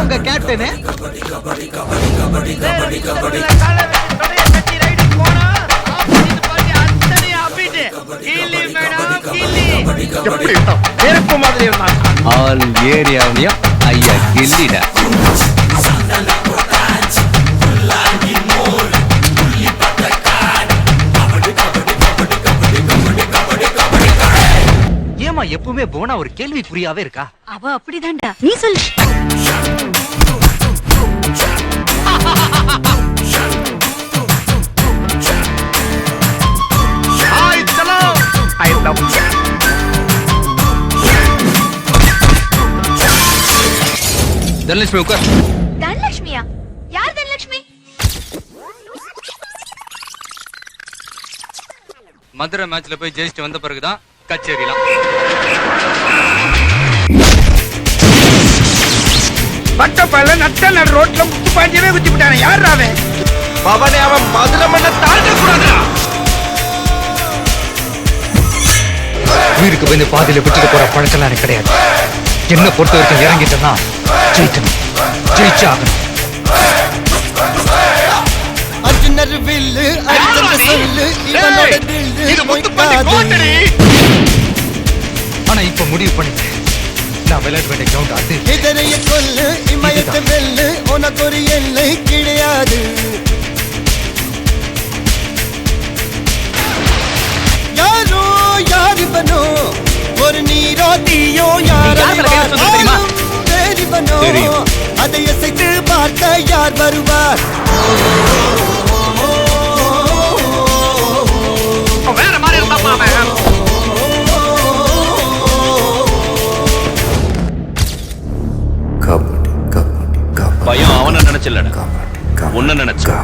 உங்க captain. All ஏரியாவிலையும் ஐயா கில்லிடா. ஏமா எப்பவுமே போனா ஒரு கேள்வி புரியாவே இருக்கா? அவ அப்படிதான்டா, நீ சொல்லு. தனலட்சுமி உட்கார். தனலட்சுமியா? யார் தனலட்சுமி? மதுரை மேட்ச்ல போய் ஜெயிச்சுட்டு வந்த பிறகுதான் கச்சேரிலாம். பட்டப்பல்ல நட்ட நடு ரோட்ல முத்து பாஞ்சியவே குத்தி விட்டானே. யார் அவன்? அவனை அவன் மதுரை மண்ண தாண்ட கூடாதா? வீருக்கு வந்து பாதியில விட்டுட்டு போற பழக்கெல்லாம் எனக்கு கிடையாது. என்ன பொறுத்த வரைக்கும் இறங்கிட்டேன்னா ஜெயிக்கணும், ஜெயிச்சாகணும். ஆனா இப்ப முடிவு பண்ணிட்டேன், நான் விளையாட வேண்டிய கிரவுண்ட் அது. இதனைய கொல்லு இமயத்தை வெல்லு, உனக்கு ஒரு எல்லை கிடையாது. யாரோ யார் இவனோ, ஒரு நீரோ தீயோ யாரிவனோ, அதை அசைத்து பார்க்க யார் வருவார்? வேற மாதிரி இருந்தா பயம் அவனை நினைச்சலடா, உன்ன நினைச்சா.